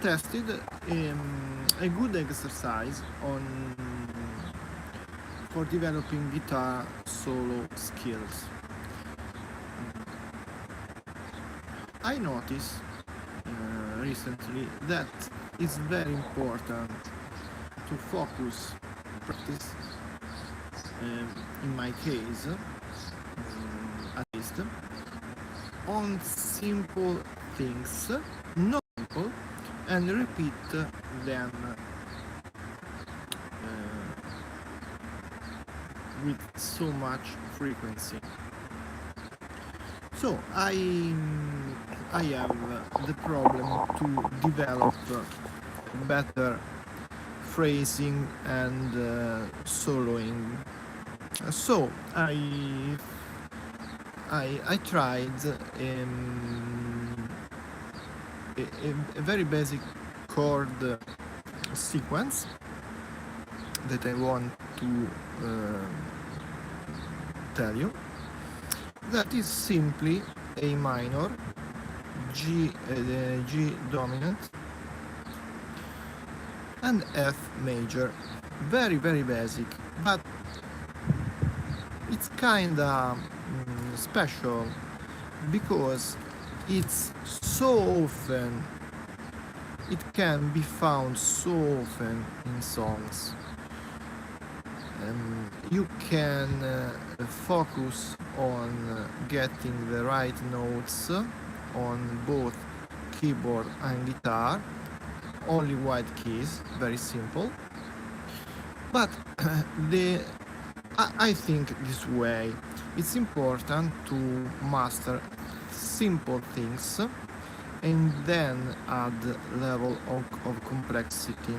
tested a good exercise on for developing guitar solo skills. I noticed recently that it's very important to focus practice, in my case, at least, on simple things, not simple, and repeat them with so much frequency. So I have the problem to develop better phrasing and soloing. So I tried a very basic chord sequence that I want to tell you. That is simply A minor, G dominant, and F major. Very basic, but it's kinda special because it's so often, it can be found so often in songs. You can focus on getting the right notes on both keyboard and guitar, only white keys, very simple. But I think this way it's important to master simple things and then add level of complexity.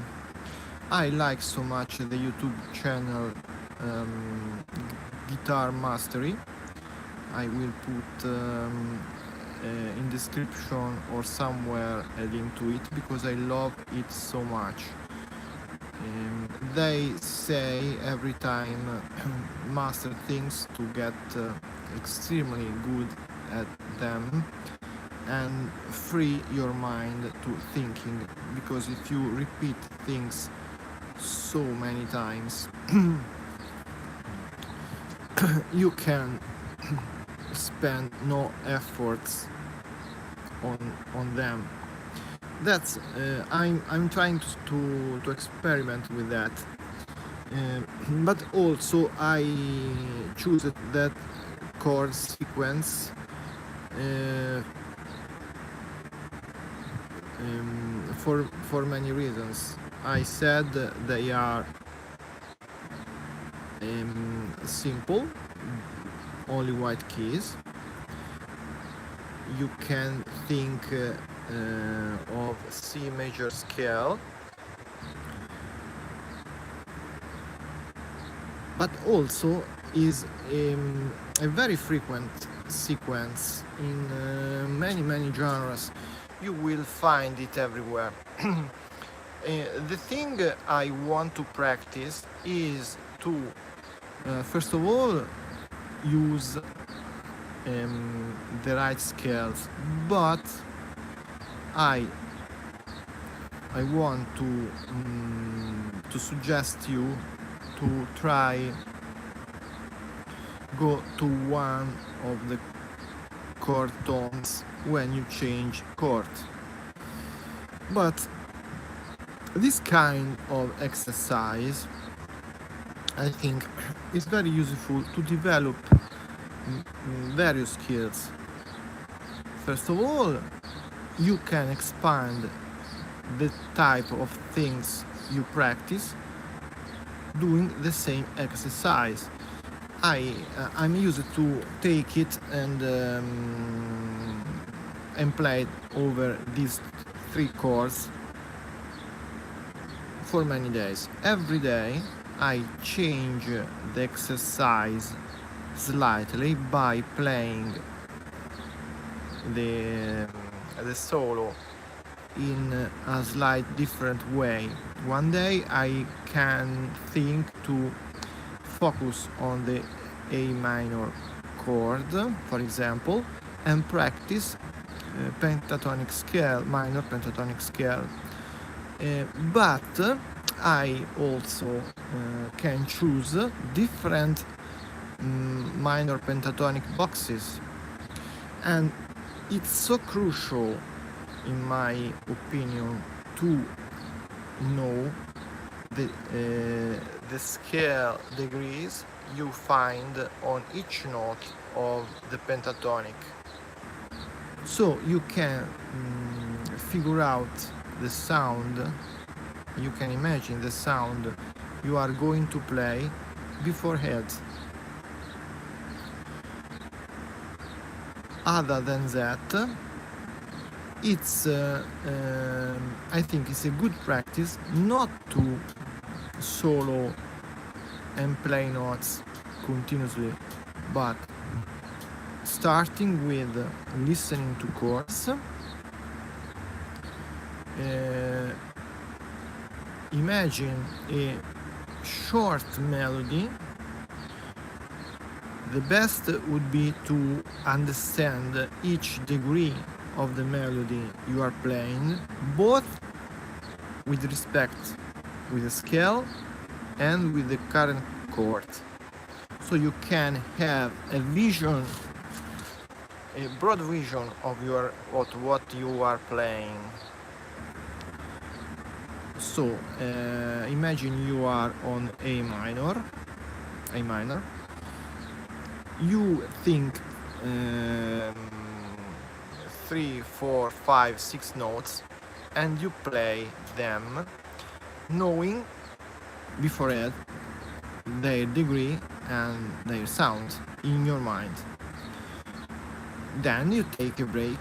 I like so much the YouTube channel Guitar Mastery. I will put in description or somewhere a link to it because I love it so much. They say every time master things to get extremely good at them and free your mind to thinking, because if you repeat things so many times you can spend no efforts on them. That's I'm trying to experiment with that, but also I choose that chord sequence for many reasons. I said they are simple, only white keys. You can think of C major scale, but also is a very frequent sequence in many genres. You will find it everywhere. The thing I want to practice is to first of all use the right scales, but I want to suggest you to try go to one of the chord tones when you change chord. But this kind of exercise, I think, is very useful to develop various skills. First of all, you can expand the type of things you practice doing the same exercise. I'm used to take it and play over these 3 chords for many days. Every day I change the exercise slightly by playing the solo in a slight different way. One day I can think to focus on the A minor chord, for example, and practice pentatonic scale, minor pentatonic scale, but I also can choose different minor pentatonic boxes, and it's so crucial, in my opinion, to know the scale degrees you find on each note of the pentatonic, so you can figure out the sound, you can imagine the sound you are going to play beforehand. Other than that, it's I think it's a good practice not to solo and play notes continuously, but starting with listening to chords, imagine a short melody. The best would be to understand each degree of the melody you are playing, both with respect with the scale and with the current chord, so you can have a vision, a broad vision of what you are playing. So imagine you are on A minor. You think 3, 4, 5, 6 notes, and you play them knowing beforehand their degree and their sound in your mind. Then you take a break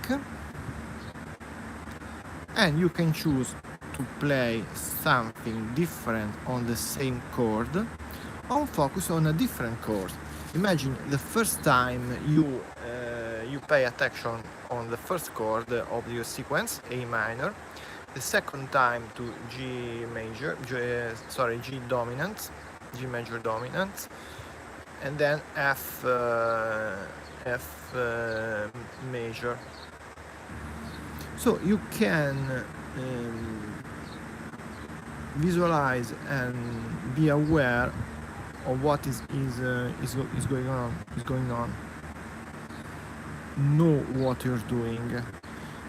and you can choose to play something different on the same chord or focus on a different chord. Imagine the first time you pay attention on the first chord of your sequence, A minor, the second time to G major, G dominant, G major dominant, and then F major. So you can visualize and be aware of what is going on. Know what you're doing,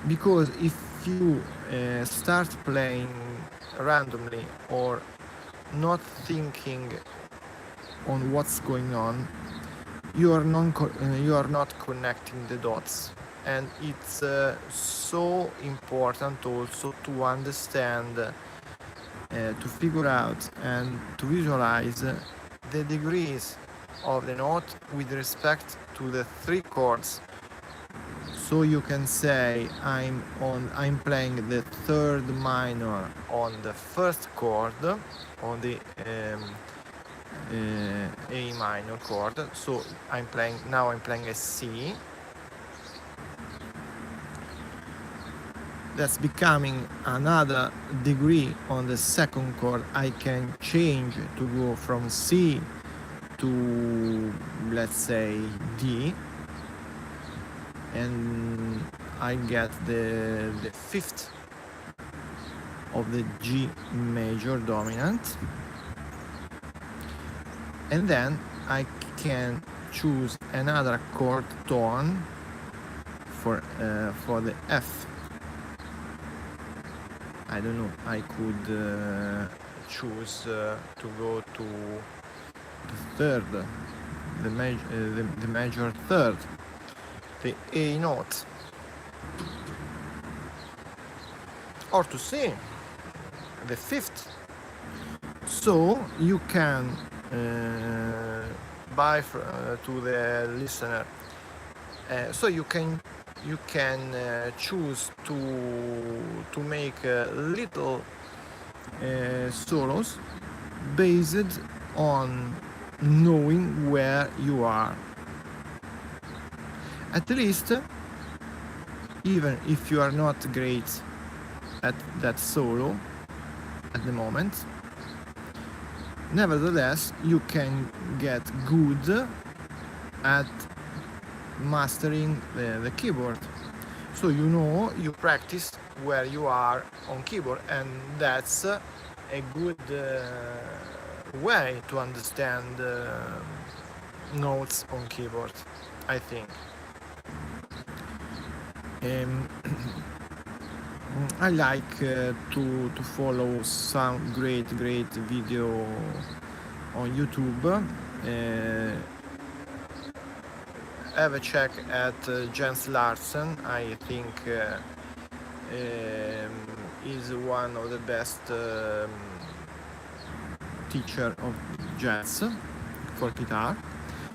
because if you start playing randomly or not thinking on what's going on, you are not connecting the dots, and it's so important also to understand, to figure out and to visualize the degrees of the note with respect to the 3 chords. So you can say I'm playing the 3rd minor on the 1st chord, on the A minor chord. So I'm playing a C. That's becoming another degree on the 2nd chord. I can change to go from C to, let's say, D, and I get the 5th of the G major dominant, and then I can choose another chord tone for the F. I don't know, I could choose to go to the 3rd, the major 3rd, the A note, or to C, the 5th. So you can buy to the listener. So you can choose to make little solos based on knowing where you are. At least, even if you are not great at that solo at the moment, nevertheless you can get good at mastering the keyboard. So you practice where you are on keyboard, and that's a good way to understand notes on keyboard, I think. Um, I like to follow some great video on YouTube. Have a check at Jens Larsen. I think is one of the best teacher of jazz for guitar.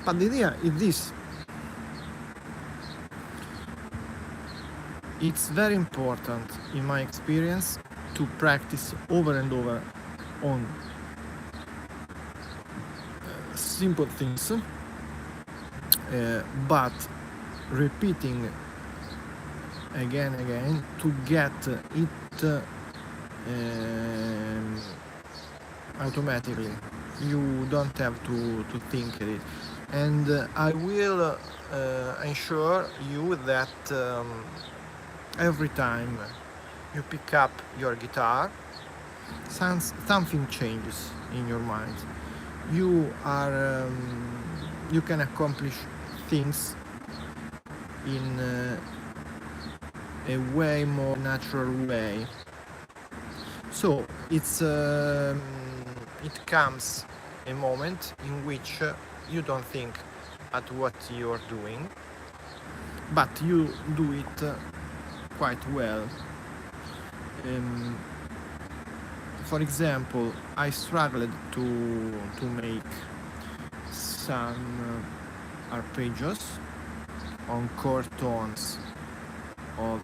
But the idea is this: it's very important, in my experience, to practice over and over on simple things, but repeating again and again to get it automatically. You don't have to think it. And I will ensure you that every time you pick up your guitar, something changes in your mind. You can accomplish things in a way more natural way. So it comes a moment in which you don't think at what you're doing, but you do it quite well. For example, I struggled to make some arpeggios on chord tones of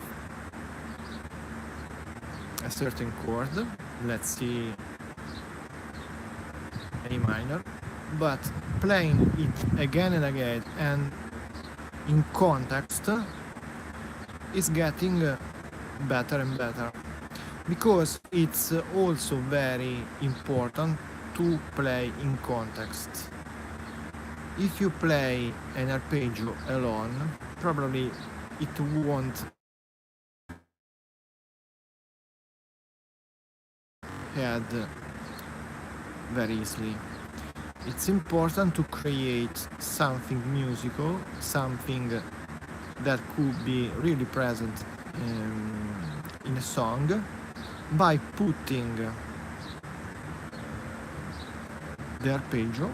a certain chord, let's see, A minor, but playing it again and again and in context is getting better and better, because it's also very important to play in context. If you play an arpeggio alone, probably it won't head very easily. It's important to create something musical, something that could be really present in a song, by putting the arpeggio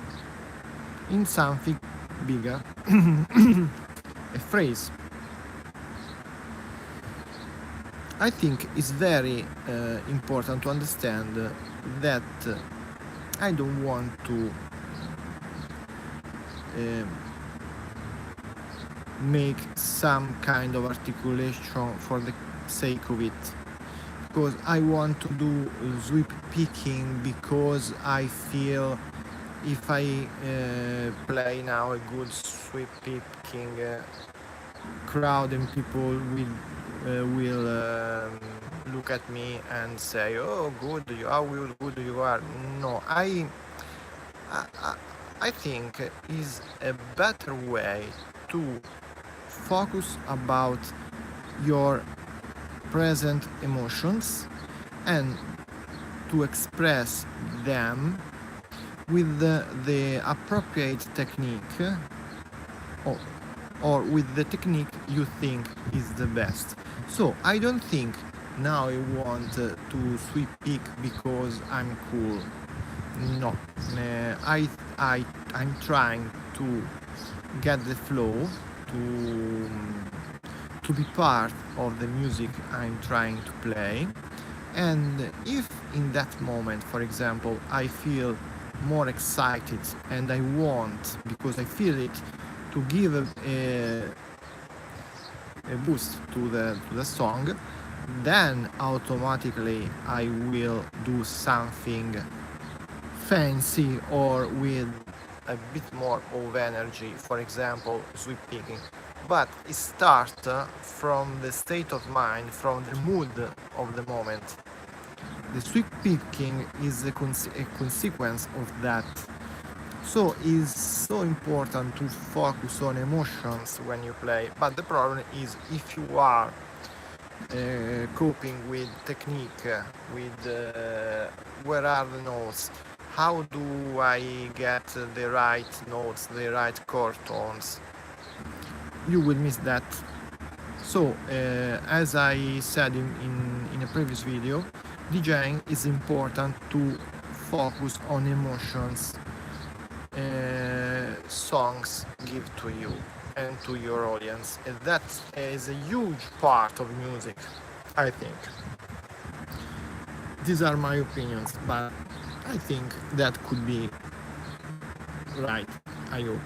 in something bigger, a phrase. I think it's very important to understand that I don't want to make some kind of articulation for the sake of it, because I want to do sweep picking, because I feel if I play now a good sweep picking crowd, and people will look at me and say, "Oh, good! How good you are." No, I think is a better way to focus about your present emotions and to express them with the appropriate technique, or with the technique you think is the best. So I don't think now I want to sweep pick because I'm cool. No, I'm trying to get the flow, to be part of the music I'm trying to play. And if in that moment, for example, I feel more excited and I want, because I feel it, to give a boost to the song, then automatically I will do something fancy or with a bit more of energy, for example, sweep picking. But it starts from the state of mind, from the mood of the moment. The sweep picking is a consequence of that. So it's so important to focus on emotions when you play. But the problem is, if you are coping with technique, with where are the notes, how do I get the right notes, the right chord tones, you will miss that. So, as I said in a previous video, DJing is important to focus on emotions songs give to you and to your audience. And that is a huge part of music, I think. These are my opinions, but I think that could be right, I hope.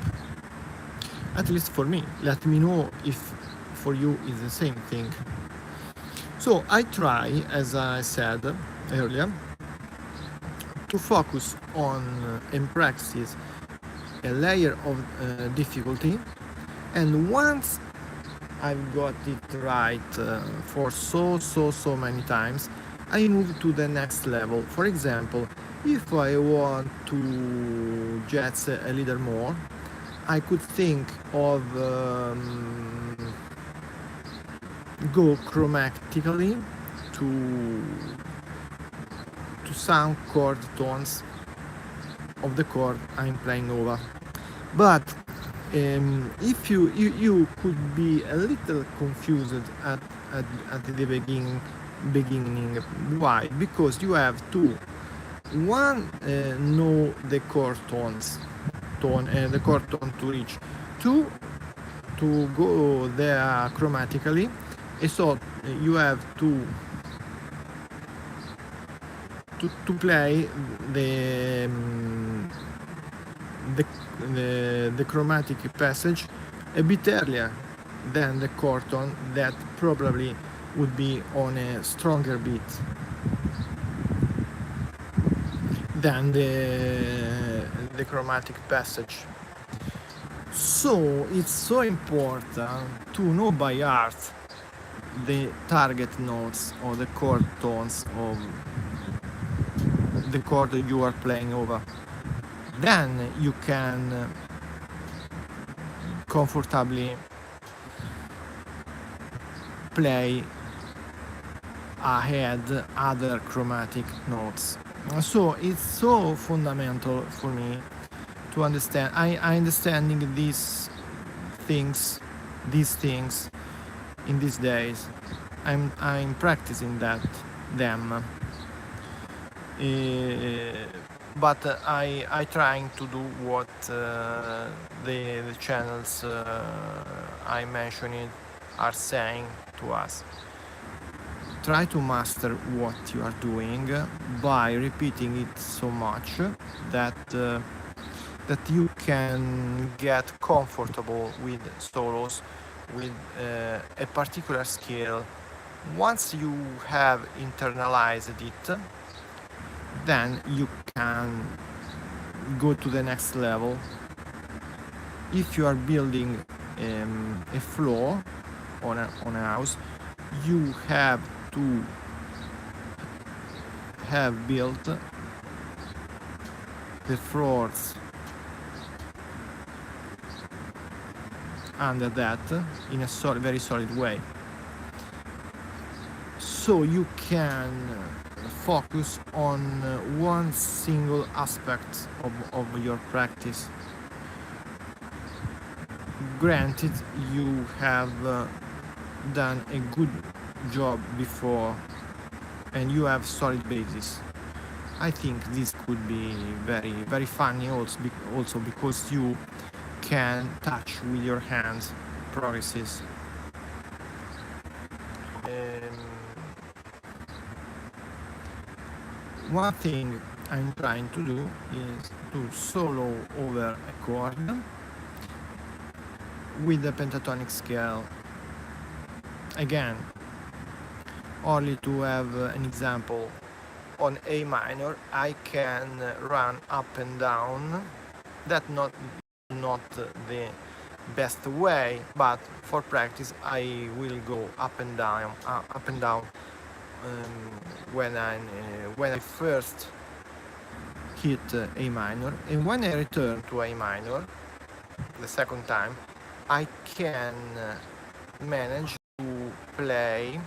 At least for me. Let me know if for you is the same thing. So I try, as I said earlier, to focus on and practice a layer of difficulty, and once I've got it right for so many times, I move to the next level. For example, if I want to jazz a little more, I could think of go chromatically to some chord tones of the chord I'm playing over. But if you could be a little confused at the beginning. Why? Because you have to know the chord the chord tone to reach, two, to go there chromatically, and so you have to play the chromatic passage a bit earlier than the chord tone that probably would be on a stronger beat than the chromatic passage. So it's so important to know by heart the target notes or the chord tones of the chord you are playing over. Then you can comfortably play ahead other chromatic notes. So it's so fundamental for me to understand. I understanding these things in these days. I'm practicing them. But I trying to do what the channels I mentioned are saying to us. Try to master what you are doing by repeating it so much that you can get comfortable with solos, with a particular skill. Once you have internalized it, then you can go to the next level. If you are building a floor on a house, you have to have built the floors under that in a very solid way, so you can focus on one single aspect of your practice. Granted, you have done a good job before and you have solid basis. I think this could be very funny also because you can touch with your hands progresses. One thing I'm trying to do is to solo over a chord with the pentatonic scale. Again, only to have an example, on A minor I can run up and down. That's not the best way, but for practice I will go up and down when I first hit A minor, and when I return to A minor the second time, I can manage to play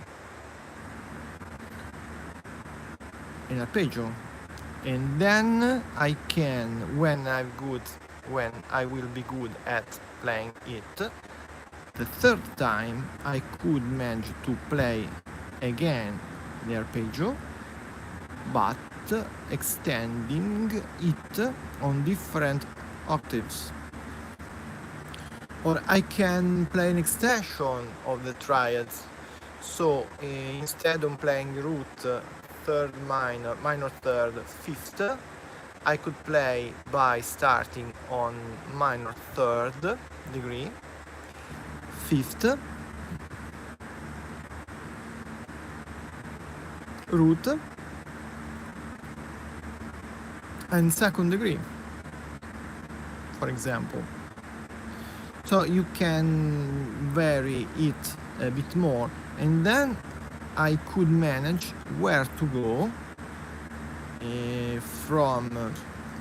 an arpeggio, and then I can, when I will be good at playing it, the third time I could manage to play again the arpeggio, but extending it on different octaves. Or I can play an extension of the triads. So instead of playing root third minor, minor third, fifth, I could play by starting on minor third degree, fifth, root, and second degree, for example. So you can vary it a bit more, and then I could manage where to go from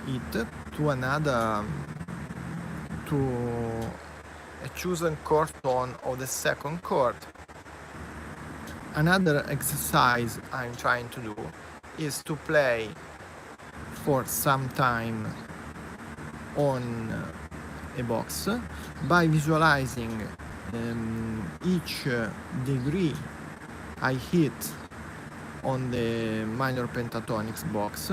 it to another, to a chosen chord tone of the second chord. Another exercise I'm trying to do is to play for some time on a box by visualizing each degree I hit on the minor pentatonics box,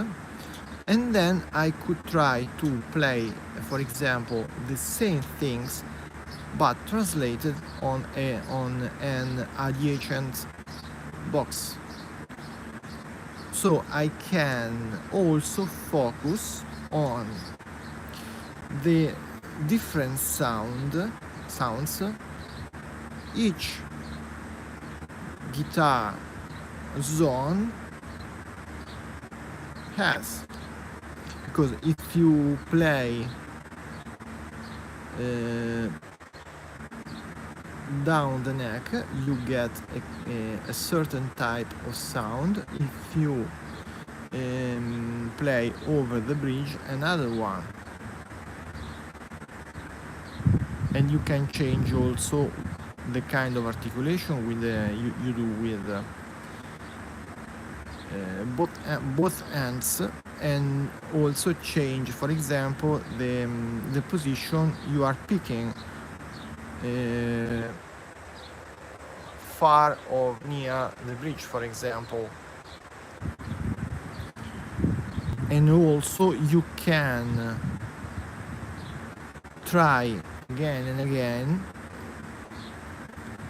and then I could try to play, for example, the same things but translated on an adjacent box. So I can also focus on the different sounds each guitar zone has, because if you play down the neck, you get a certain type of sound. If you play over the bridge, another one. And you can change also the kind of articulation with you do with both ends, and also change, for example, the position you are picking, far or near the bridge, for example. And also you can try again and again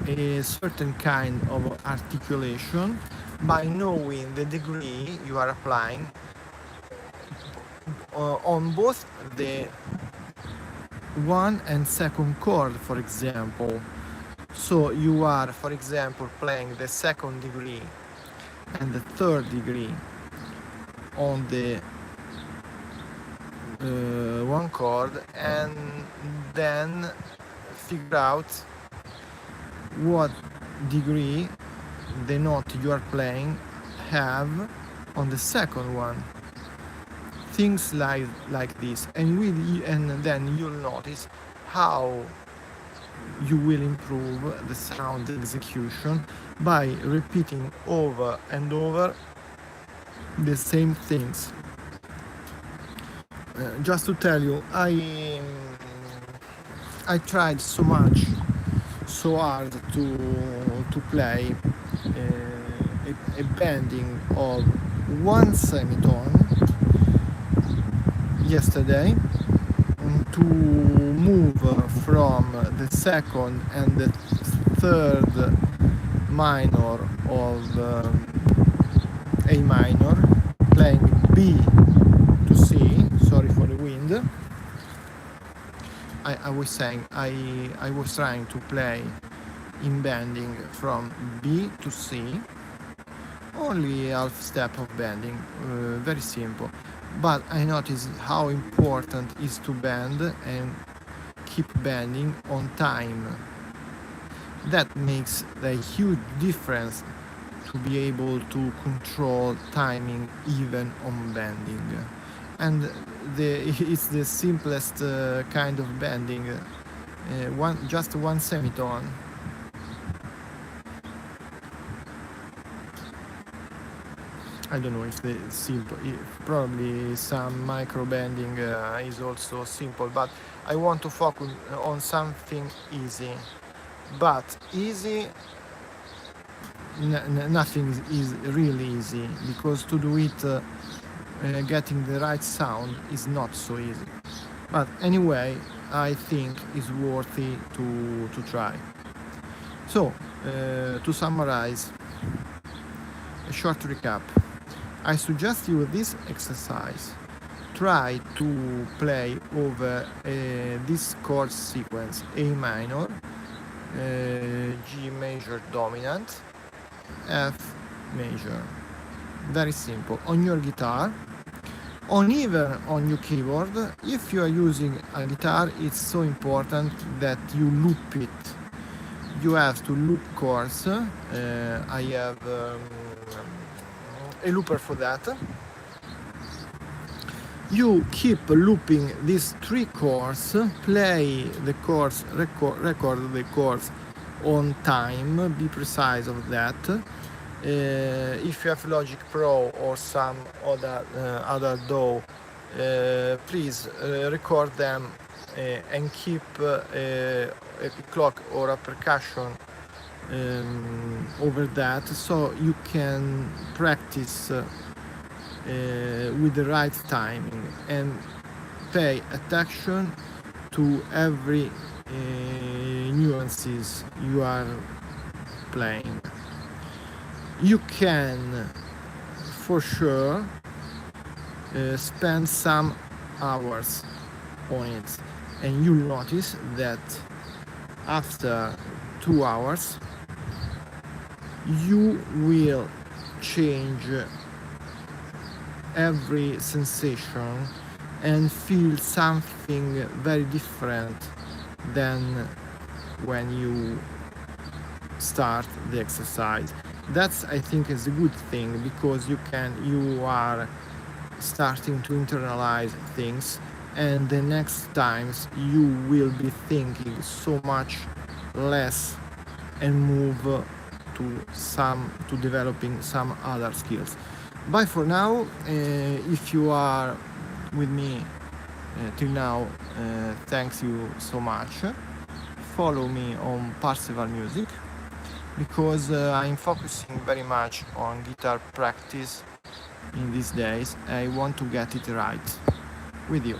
a certain kind of articulation by knowing the degree you are applying on both the one and second chord, for example. So you are, for example, playing the second degree and the third degree on the one chord, and then figure out what degree the note you are playing have on the second one. Things like this, and then you'll notice how you will improve the sound execution by repeating over and over the same things. Just to tell you, I tried so hard to play a bending of one semitone yesterday, to move from the second and the third minor of A minor, playing B to C. Sorry for the wind. I was saying I was trying to play in bending from B to C, only half step of bending, very simple. But I noticed how important it is to bend and keep bending on time. That makes a huge difference to be able to control timing even on bending. And it's the simplest kind of bending, just one semitone. I don't know if the simple, probably some micro bending is also simple, but I want to focus on something easy. But easy, nothing is really easy, because to do it, getting the right sound is not so easy. But anyway, I think it's worthy to try. So, to summarize, a short recap. I suggest you this exercise. Try to play over this chord sequence: A minor, G major dominant, F major. Very simple. On your guitar, on even on your keyboard. If you are using a guitar, it's so important that you loop it. You have to loop chords. I have a looper for that. You keep looping these 3 chords, play the chords, record the chords on time, be precise of that. If you have Logic Pro or some other DAW, please record them and keep a clock or a percussion over that, so you can practice with the right timing and pay attention to every nuances you are playing. You can for sure spend some hours on it, and you'll notice that after 2 hours you will change every sensation and feel something very different than when you start the exercise. That's, I think, is a good thing, because you are starting to internalize things, and the next times you will be thinking so much less and move to developing some other skills. Bye for now. If you are with me till now, thanks you so much. Follow me on Parseval Music, because I'm focusing very much on guitar practice in these days. I want to get it right with you.